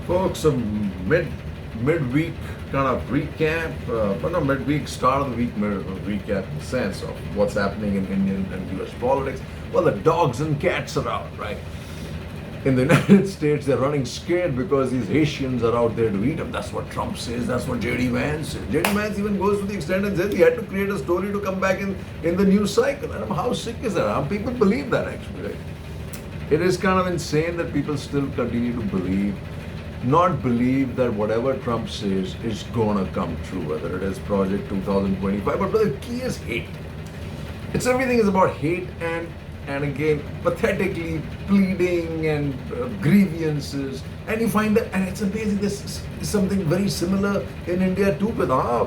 Folks, a midweek kind of recap, but not midweek, start of the week recap in the sense of what's happening in Indian and US politics. Well, the dogs and cats are out, right? In the United States, they're running scared because these Haitians are out there to eat them. That's what Trump says. That's what J.D. Vance says. J.D. Vance even goes to the extent and says he had to create a story to come back in the news cycle. And how sick is that? How people believe that actually, right? It is kind of insane that people still continue to not believe that whatever Trump says is gonna come true, whether it is Project 2025. But the key is hate. Everything is about hate and again pathetically pleading and grievances, and you find that, and it's amazing. This is something very similar in India too with our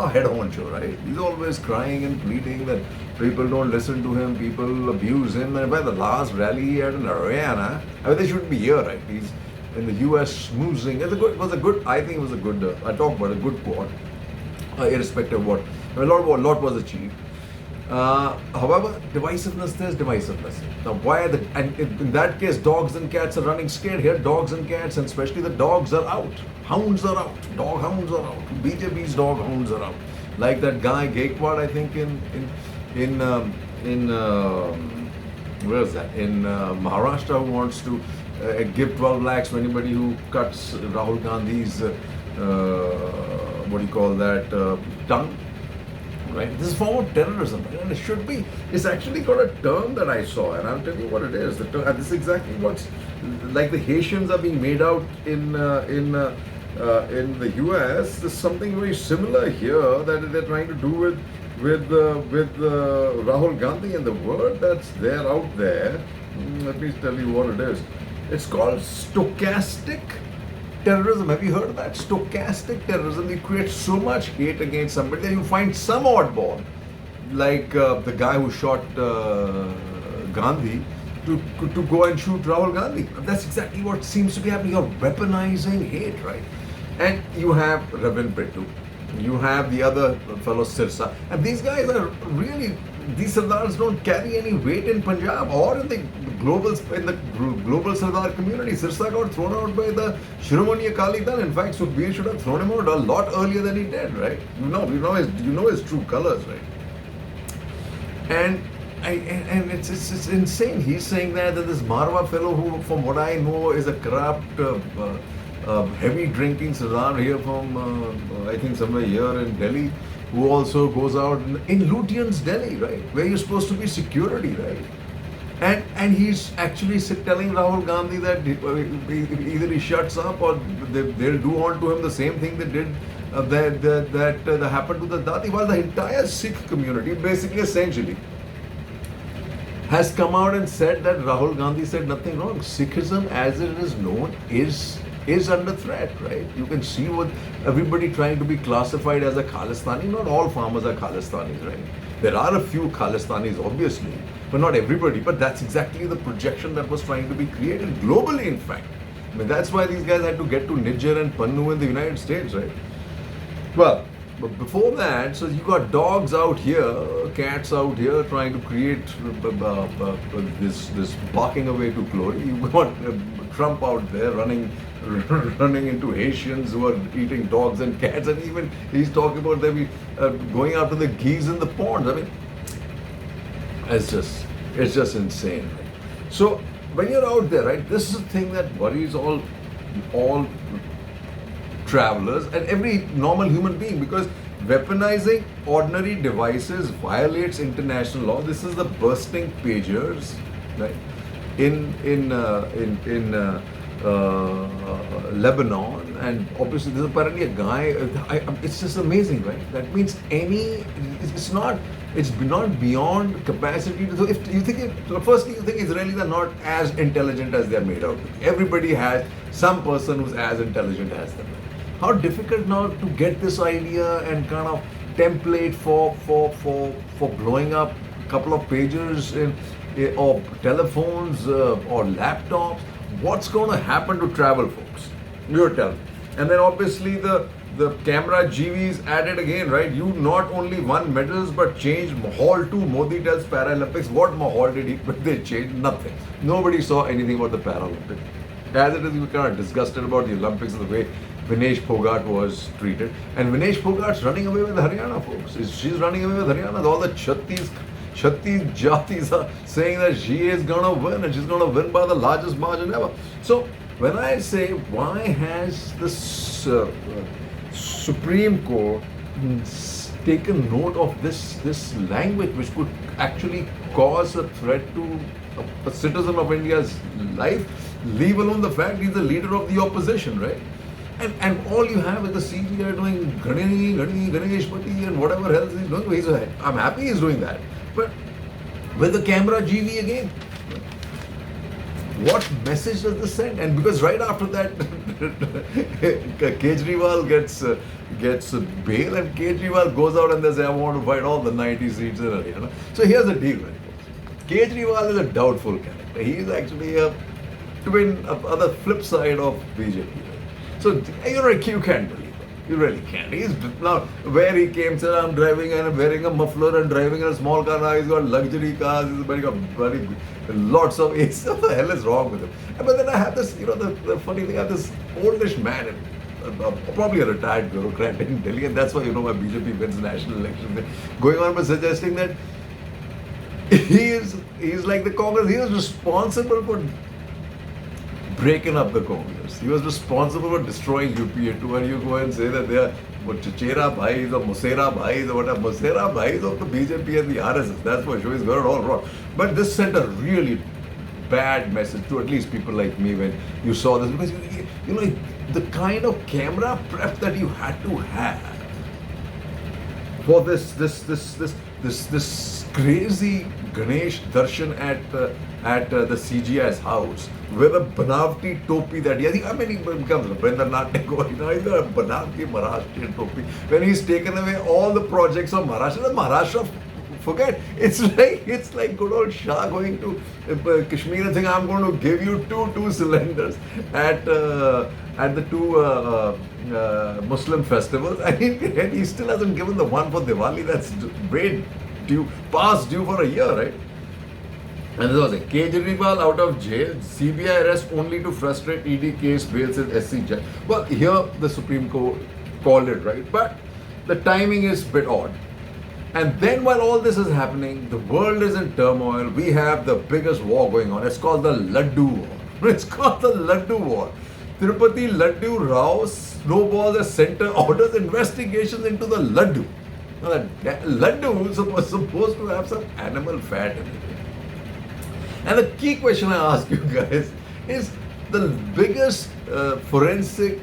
head honcho, right? He's always crying and pleading that people don't listen to him, people abuse him. And by the last rally he had in Haryana, I mean, they shouldn't be here, right? He's in the US smoozing. I think it was a good, I talked about a good quad, irrespective of what, I mean, a lot was achieved. However, divisiveness, there's divisiveness. Now, why are and in that case, dogs and cats are running scared. Here, dogs and cats, and especially the dogs are out. Hounds are out. Dog hounds are out. BJP's dog hounds are out. Like that guy Gaikwad, I think in where is that? In Maharashtra, who wants to give 12 lakhs to anybody who cuts Rahul Gandhi's what do you call that tongue. Right? This is a form of terrorism, and it should be. It's actually got a term that I saw, and I'll tell you what it is. This is exactly what's like the Haitians are being made out in the U.S. There's something very similar here that they're trying to do with Rahul Gandhi, and the word that's there out there. Let me tell you what it is. It's called stochastic terrorism. Have you heard of that? Stochastic terrorism. You create so much hate against somebody that you find some oddball, like the guy who shot Gandhi, to go and shoot Rahul Gandhi. That's exactly what seems to be happening. You're weaponizing hate, right? And you have Ravin Pitu, you have the other fellow Sirsa, and these guys are really, these Sardars don't carry any weight in Punjab or in the global Sardar community. Sirsa got thrown out by the Shiromani Akali Dal. In fact, Sukhbir should have thrown him out a lot earlier than he did, right? You know his true colors, right? And it's insane. He's saying that this Marwa fellow, who, from what I know, is a corrupt, heavy drinking Sardar here from, I think somewhere here in Delhi, who also goes out in Lutyens, Delhi, right, where you're supposed to be security, right? And he's actually telling Rahul Gandhi that either he shuts up or they'll do on to him the same thing they did that happened to the Dadi. While the entire Sikh community, basically, essentially, has come out and said that Rahul Gandhi said nothing wrong. Sikhism, as it is known, is under threat, right? You can see what everybody trying to be classified as a Khalistani. Not all farmers are Khalistanis, right? There are a few Khalistanis, obviously, but not everybody. But that's exactly the projection that was trying to be created globally, in fact. I mean, that's why these guys had to get to Niger and Pannu in the United States, right? Well, but before that, so you got dogs out here, cats out here trying to create this barking away to glory. You got Trump out there running into Haitians who are eating dogs and cats, and even he's talking about them going after the geese in the ponds. I mean, it's just insane. Right? So when you're out there, right, this is the thing that worries all travelers and every normal human being, because weaponizing ordinary devices violates international law. This is the bursting pagers, right? In Lebanon, and obviously there's apparently a guy. It's just amazing, right? That means it's not beyond capacity. So if you think firstly you think Israelis are not as intelligent as they are made out to be. Everybody has some person who's as intelligent as them. How difficult now to get this idea and kind of template for blowing up a couple of pagers or telephones or laptops. What's going to happen to travel, folks? You're telling me. And then obviously the camera GVs added again, right? You not only won medals but changed Mahal too. Modi tells Paralympics. What Mahal did they change? Nothing. Nobody saw anything about the Paralympics. As it is, we kind of disgusted about the Olympics and the way Vinesh Phogat was treated. And Vinesh Phogat's running away with Haryana, folks. She's running away with Haryana. All the Chhattis Jatis are saying that she is going to win and she's going to win by the largest margin ever. So when I say, why has the Supreme Court taken note of this language, which could actually cause a threat to a citizen of India's life, leave alone the fact he's the leader of the opposition, right? And all you have is the CGI doing Ganeshpati and whatever else he's doing. I'm happy he's doing that. But with the camera GV again, what message does this send? And because right after that, Kejriwal gets bail, and Kejriwal goes out and they say, I want to fight all the 90 seats in Haryana. So here's the deal, right? Kejriwal is a doubtful character. He is actually a twin on the flip side of BJP. So you can't believe it. You really can't. He's now where he came, said, I'm driving and I'm wearing a muffler and driving in a small car. Now he's got luxury cars. He's got lots of AC. What the hell is wrong with him? But then I have this, the funny thing, I have this oldish man, probably a retired bureaucrat in Delhi, and that's why why BJP wins national elections. Going on by suggesting that he's like the Congress. He was responsible for breaking up the Congress. He was responsible for destroying UPA too, and you go and say that they are Chichera Bhais or Musera Bhais or whatever. Musera Bhais of the BJP and the RSS. That's for sure. He's got it all wrong. But this sent a really bad message to at least people like me when you saw this, because the kind of camera prep that you had to have for this crazy Ganesh darshan at the CGI's house with a Banavati topi that he becomes Rabindranath Tagore, he's got a Banavati Maharashtrian topi. When he's taken away all the projects of Maharashtra, forget, it's like good old Shah going to Kashmir and saying, I'm going to give you two cylinders at the two Muslim festivals, and he still hasn't given the one for Diwali. That's way past due for a year, right? And this was it. Kejriwal out of jail, CBI arrest only to frustrate ED case, bail says SC judge. Well, here the Supreme Court called it, right? But the timing is a bit odd. And then while all this is happening, the world is in turmoil. We have the biggest war going on. It's called the Laddu War. It's called the Laddu War. Tirupati Laddu Rao snowballs a center, orders investigations into the Laddu. Now that Laddu is supposed to have some animal fat in it. And the key question I ask you guys is, the biggest forensic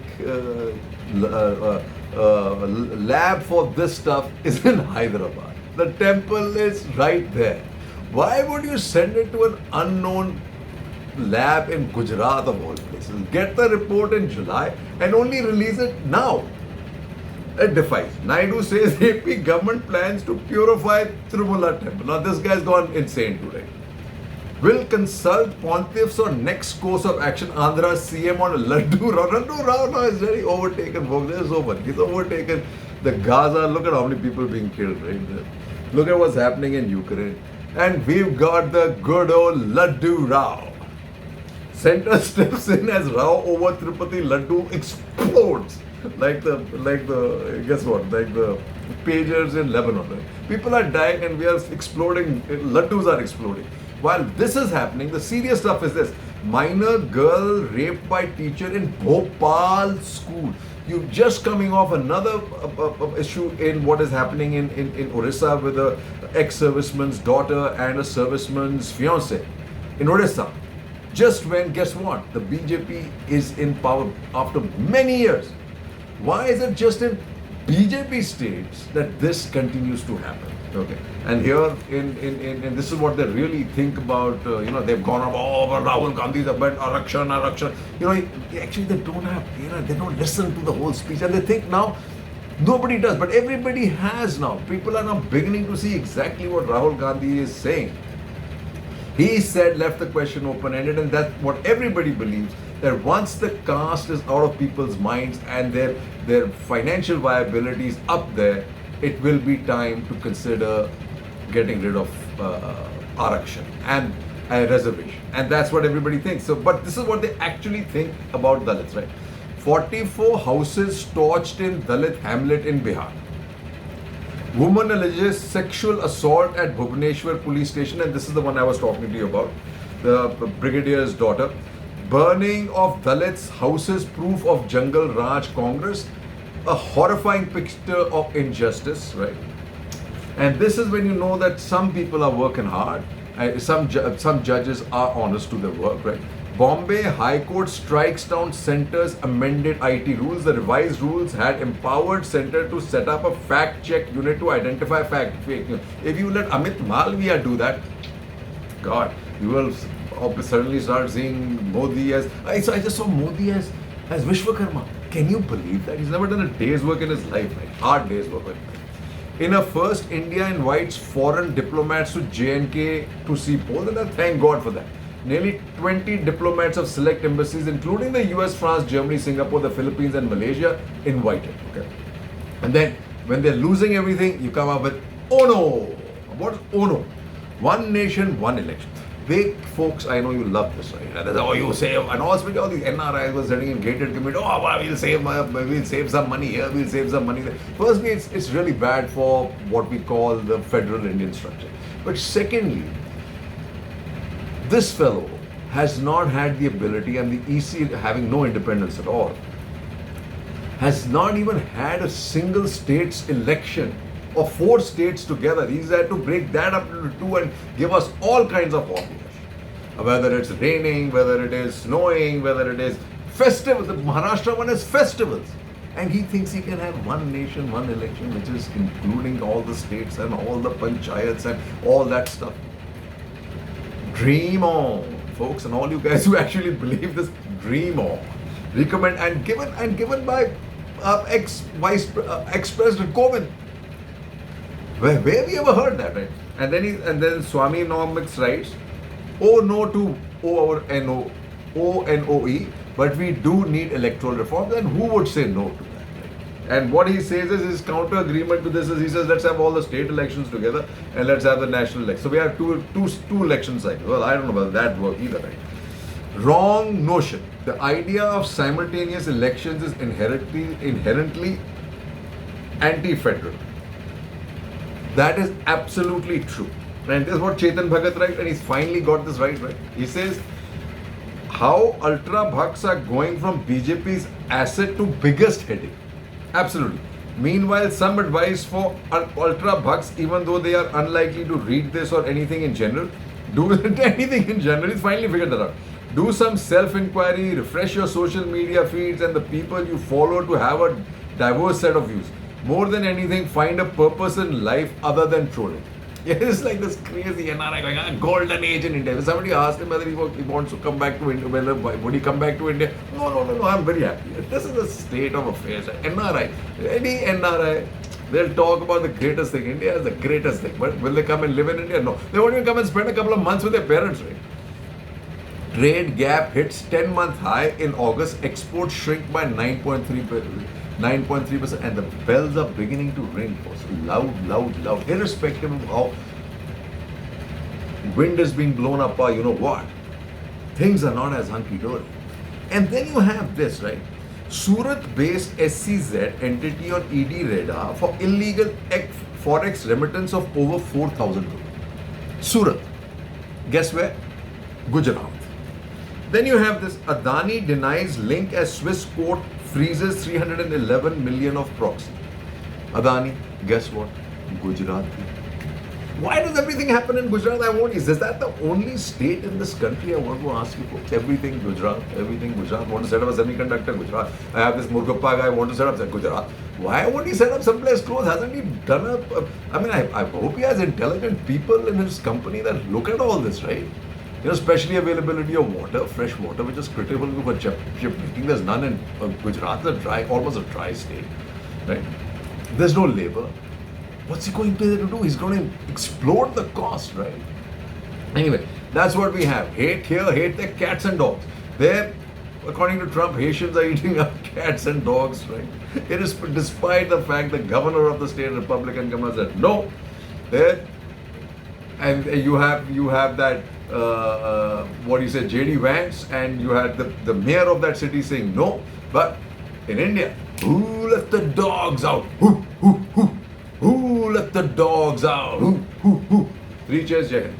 lab for this stuff is in Hyderabad. The temple is right there. Why would you send it to an unknown lab in Gujarat of all places? Get the report in July and only release it now. It defies. Naidu says AP government plans to purify Tirumala temple. Now this guy's gone insane today. Will consult pontiffs on next course of action. Andhra CM on Laddu Rao. Laddu Rao now is very overtaken, folks. It's over. He's overtaken the Gaza. Look at how many people being killed right there. Look at what's happening in Ukraine. And we've got the good old Laddu Rao. Center steps in as Rao over Tirupati Laddu explodes. Like the guess what? Like the pagers in Lebanon. Right? People are dying and we are exploding. Laddus are exploding. While this is happening, the serious stuff is this. Minor girl raped by teacher in Bhopal school. You're just coming off another issue in what is happening in Orissa with a ex-serviceman's daughter and a serviceman's fiancé in Orissa. Just when, guess what? The BJP is in power after many years. Why is it just in BJP states that this continues to happen? Okay, and here in this is what they really think about. They've gone up. Oh, but Rahul Gandhi's about Arakshan. Actually they don't have. They don't listen to the whole speech, and they think now nobody does, but everybody has now. People are now beginning to see exactly what Rahul Gandhi is saying. He said, left the question open-ended, and that's what everybody believes, that once the caste is out of people's minds and their financial viability is up there, it will be time to consider getting rid of Arakshan. And a reservation, and that's what everybody thinks. So, but this is what they actually think about Dalits, right? 44 houses torched in Dalit hamlet in Bihar. Woman alleges sexual assault at Bhubaneswar police station, and this is the one I was talking to you about, the brigadier's daughter. Burning of Dalits houses, proof of Jungle Raj Congress. A horrifying picture of injustice, right? And this is when you know that some people are working hard, some judges are honest to their work, right? Bombay High Court strikes down center's amended IT rules. The revised rules had empowered center to set up a fact-check unit to identify fake news. If you let Amit Malviya do that, God, you will suddenly start seeing Modi as... I just saw Modi as Vishwakarma. Can you believe that? He's never done a day's work in his life, right? Hard day's work. In a first, India invites foreign diplomats to JNK to see polls, and thank God for that. Nearly 20 diplomats of select embassies, including the US, France, Germany, Singapore, the Philippines, and Malaysia, invited. Okay, and then when they're losing everything, you come up with, oh no! What is oh no? One nation, one election. Big folks, I know you love this, right? And oh, you save, and also all these NRIs were sitting in gated community. Oh, well, we'll save some money here, we'll save some money there. Firstly, it's really bad for what we call the federal Indian structure. But secondly, this fellow has not had the ability, and the EC having no independence at all, has not even had a single state's election of 4 states together. He's had to break that up into 2 and give us all kinds of obligation. Whether it's raining, whether it is snowing, whether it is festival. The Maharashtra one is festivals. And he thinks he can have one nation, one election, which is including all the states and all the panchayats and all that stuff. Dream on, folks, and all you guys who actually believe this, dream on. Recommend and given by ex-President Kovind. Where we ever heard that, right? And then Swami Nomics writes, oh no to ONOE, but we do need electoral reform. Then who would say no to that? Right? And what he says is his counter agreement to this is he says let's have all the state elections together and let's have the national election. So we have two election cycles. Well, I don't know whether that work either, right? Wrong notion. The idea of simultaneous elections is inherently anti-federal. That is absolutely true. And this is what Chetan Bhagat writes, and he's finally got this right? He says, how ultra bhaks are going from BJP's asset to biggest headache. Absolutely. Meanwhile, some advice for ultra bhaks, even though they are unlikely to read this or anything in general, he's finally figured that out. Do some self-inquiry, refresh your social media feeds and the people you follow to have a diverse set of views. More than anything, find a purpose in life other than trolling. It's like this crazy NRI going, golden age in India. Somebody asked him whether he wants to come back to India, would he come back to India? No, I'm very happy. This is the state of affairs. NRI, any NRI, they'll talk about the greatest thing. India is the greatest thing. But will they come and live in India? No. They won't even come and spend a couple of months with their parents, right? Trade gap hits 10-month high in August. Exports shrink by 9.3%, and the bells are beginning to ring, folks. Loud, irrespective of how wind is being blown up by you know what. Things are not as hunky-dory. And then you have this, right? Surat-based SCZ entity on ED radar for illegal forex remittance of over 4,000 crore. Surat. Guess where? Gujarat. Then you have this Adani denies link as Swiss court freezes 311 million of proxy. Adani, guess what? Gujarat. Why does everything happen in Gujarat? Is that the only state in this country? I want to ask you folks. Everything Gujarat. Want to set up a semiconductor? Gujarat. I have this Murgappa guy, want to set up Gujarat. Why won't he set up someplace close? Hasn't he done I hope he has intelligent people in his company that look at all this, right? Especially availability of water, fresh water, which is critical for ship making. There's none in Gujarat, almost a dry state, right? There's no labor. What's he going to do? He's going to explode the cost, right? Anyway, that's what we have. Hate here, hate there, cats and dogs. There, according to Trump, Haitians are eating up cats and dogs, right? It is despite the fact the governor of the state, Republican governor, said no. There, and you have that what do you say, J.D. Vance, and you had the mayor of that city saying no. But in India, who let the dogs out? Who let the dogs out? Who? 3 cheers, Jai Hind.